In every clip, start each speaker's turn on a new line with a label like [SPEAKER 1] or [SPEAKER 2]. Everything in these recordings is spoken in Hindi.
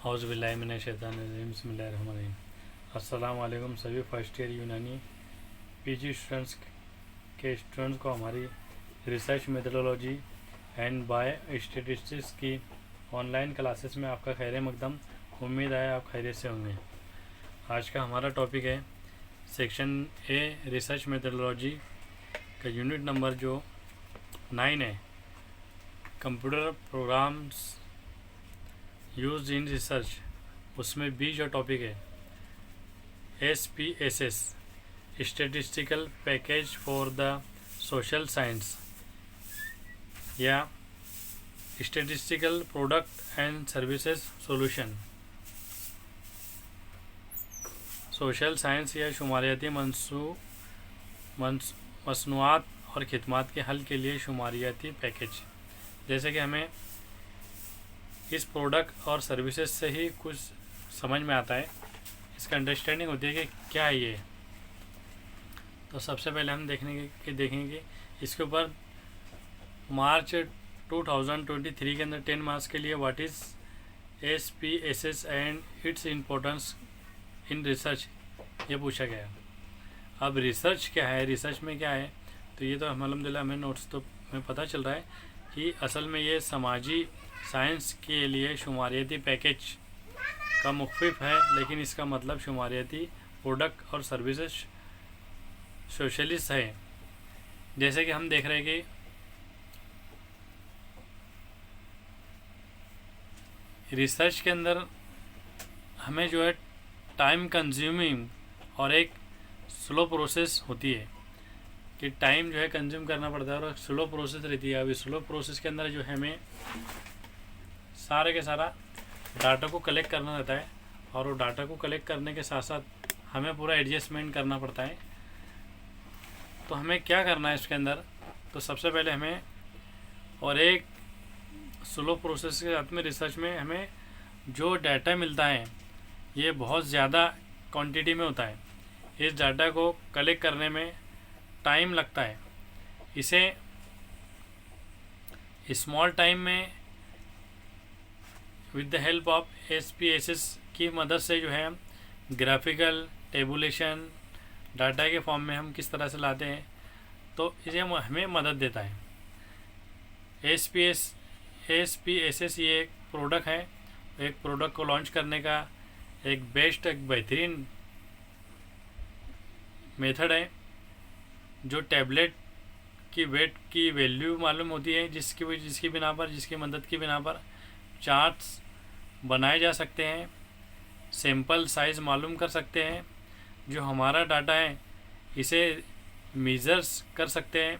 [SPEAKER 1] औज़ुबिल्लाहिमिनश्शैतानिर्रजीम बिस्मिल्लाहिर्रहमानिर्रहीम। अस्सलाम वालेकुम सभी first year Unani PG students के स्टूडेंट्स को हमारी research methodology and biostatistics की ऑनलाइन क्लासेस में आपका खैर मकदम। उम्मीद है आप खैरियत से होंगे। आज का हमारा टॉपिक है सेक्शन ए रिसर्च मेथोडोलॉजी का यूनिट नंबर जो 9 है, computer programs use in research. उसमें बी जो टॉपिक है SPSS statistical package for the social science या statistical product and services solution. Social science या शुमारियाती मसनूआत और खिदमात के हल के लिए शुमारियाती पैकेज। जैसे कि हमें इस प्रोडक्ट और सर्विसेज से ही कुछ समझ में आता है, इसका अंडरस्टैंडिंग होती है कि क्या है ये। तो सबसे पहले हम देखेंगे कि इसके ऊपर मार्च 2023 के अंदर 10 मार्क्स के लिए what is SPSS and its importance in research ये पूछा गया। अब रिसर्च क्या है, रिसर्च में क्या है, तो ये तो अल्हम्दुलिल्लाह हमें नोट्स तो हमें पता चल रहा है कि असल में ये समाजी साइंस के लिए शुमारियाती पैकेज का मुख्फिफ है, लेकिन इसका मतलब शुमारियाती प्रोडक्ट और सर्विसेज सोशलिस्ट है। जैसे कि हम देख रहे हैं कि रिसर्च के अंदर हमें जो है टाइम कंज्यूमिंग और एक स्लो प्रोसेस होती है कि टाइम जो है कंज्यूम करना पड़ता है और स्लो प्रोसेस रहती है। अभी स्लो प्रोसेस के अंदर जो है हमें सारे के सारा डाटा को कलेक्ट करना रहता है और वो डाटा को कलेक्ट करने के साथ साथ हमें पूरा एडजस्टमेंट करना पड़ता है। तो हमें क्या करना है इसके अंदर, तो सबसे पहले हमें और एक स्लो प्रोसेस के साथ में रिसर्च में हमें जो डाटा मिलता है ये बहुत ज़्यादा क्वांटिटी में होता है। इस डाटा को कलेक्ट करने में टाइम लगता है। इसे स्मॉल टाइम में with the help of SPSS की मदद से जो है ग्राफिकल टेबुलेशन डाटा के फॉर्म में हम किस तरह से लाते हैं, तो इसे हमें मदद देता है। SPSS ये एक प्रोडक्ट है, एक प्रोडक्ट को लॉन्च करने का एक बेहतरीन मेथड है जो टैबलेट की वेट की वैल्यू मालूम होती है, जिसकी मदद की बिना पर चार्ट्स बनाए जा सकते हैं, सैंपल साइज़ मालूम कर सकते हैं, जो हमारा डाटा है इसे मेजर्स कर सकते हैं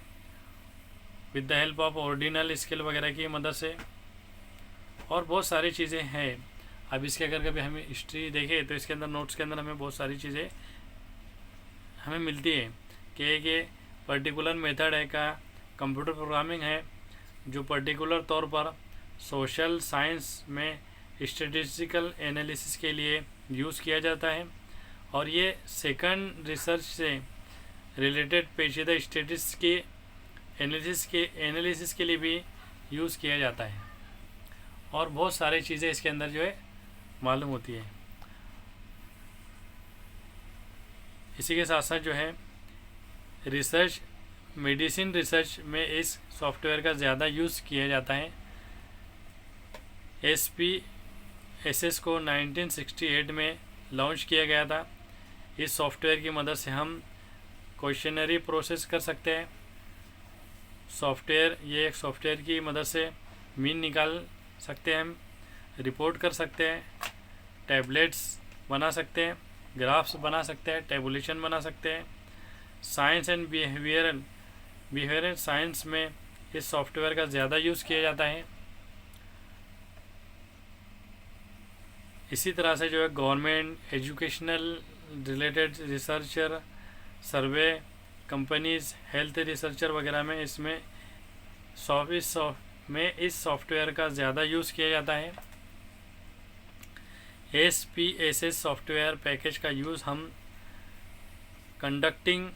[SPEAKER 1] with the help of ordinal scale वगैरह की मदद से, और बहुत सारी चीज़ें हैं। अब इसके अगर कभी हमें हिस्ट्री देखें तो इसके अंदर नोट्स के अंदर हमें बहुत सारी चीज़ें हमें मिलती है कि एक पर्टिकुलर मेथड है का कंप्यूटर प्रोग्रामिंग है जो पर्टिकुलर तौर पर सोशल साइंस में स्टैटिस्टिकल एनालिसिस के लिए यूज़ किया जाता है, और ये सेकंड रिसर्च से रिलेटेड पेचीदा स्टैटिस्टिक्स के एनालिसिस के लिए भी यूज़ किया जाता है, और बहुत सारी चीज़ें इसके अंदर जो है मालूम होती है। इसी के साथ साथ जो है रिसर्च मेडिसिन रिसर्च में इस सॉफ्टवेयर का ज़्यादा यूज़ किया जाता है। SPSS को 1968 में लॉन्च किया गया था। इस सॉफ्टवेयर की मदद से हम क्वेश्चनरी प्रोसेस कर सकते हैं। ये एक सॉफ्टवेयर की मदद से मीन निकाल सकते हैं, हम रिपोर्ट कर सकते हैं, टैबलेट्स बना सकते हैं, ग्राफ्स बना सकते हैं, टेबुलेशन बना सकते हैं। साइंस एंड बिहेवियरल साइंस में इस सॉफ्टवेयर का ज़्यादा यूज़ किया जाता है। इसी तरह से जो है गवर्नमेंट एजुकेशनल रिलेटेड रिसर्चर, सर्वे कंपनीज, हेल्थ रिसर्चर वगैरह में इस सॉफ्टवेयर का ज़्यादा यूज़ किया जाता है। SPSS सॉफ्टवेयर पैकेज का यूज़ हम conducting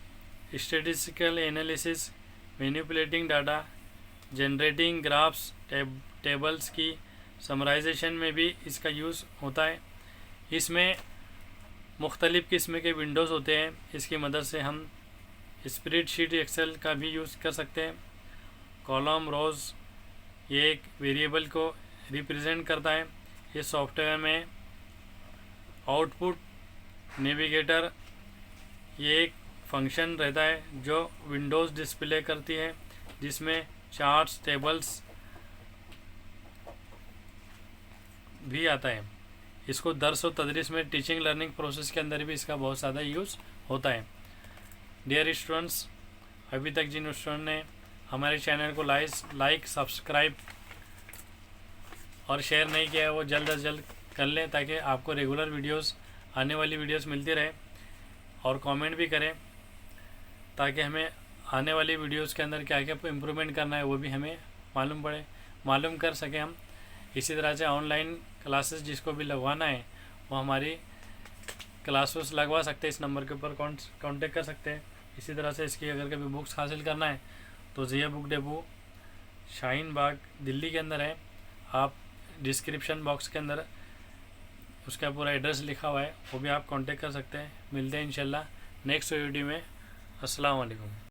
[SPEAKER 1] statistical analysis, manipulating data, generating graphs, tables की समराइजेशन में भी इसका यूज़ होता है। इसमें मुख्तलिफ़ किस्म के विंडोज़ होते हैं, इसकी मदद से हम स्प्रेडशीट एक्सेल का भी यूज़ कर सकते हैं। कॉलम रोज़ ये एक वेरिएबल को रिप्रेजेंट करता है। इस सॉफ्टवेयर में आउटपुट नेविगेटर ये एक फंक्शन रहता है जो विंडोज़ डिस्प्ले करती है, जिसमें चार्ट्स टेबल्स भी आता है। इसको दर्स और तदरीस में टीचिंग लर्निंग प्रोसेस के अंदर भी इसका बहुत ज़्यादा यूज़ होता है। डियर स्टूडेंट्स, अभी तक जिन स्टूडेंट ने हमारे चैनल को लाइक सब्सक्राइब और शेयर नहीं किया है वो जल्द से जल्द कर लें, ताकि आपको रेगुलर वीडियोस आने वाली वीडियोस मिलती रहे। और कमेंट भी करें ताकि हमें आने वाली वीडियोस के अंदर क्या क्या इम्प्रूवमेंट करना है वो भी हमें मालूम कर सकें हम। इसी तरह से ऑनलाइन क्लासेस जिसको भी लगवाना है वो हमारी क्लासेस लगवा सकते हैं, इस नंबर के ऊपर कांटेक्ट कर सकते हैं। इसी तरह से इसकी अगर कभी बुक्स हासिल करना है तो ज़िया बुक डेपो शाहीन बाग दिल्ली के अंदर है। आप डिस्क्रिप्शन बॉक्स के अंदर उसका पूरा एड्रेस लिखा हुआ है, वो भी आप कांटेक्ट कर सकते हैं। मिलते हैं इंशाल्लाह नेक्स्ट वीडियो में। अस्सलाम वालेकुम।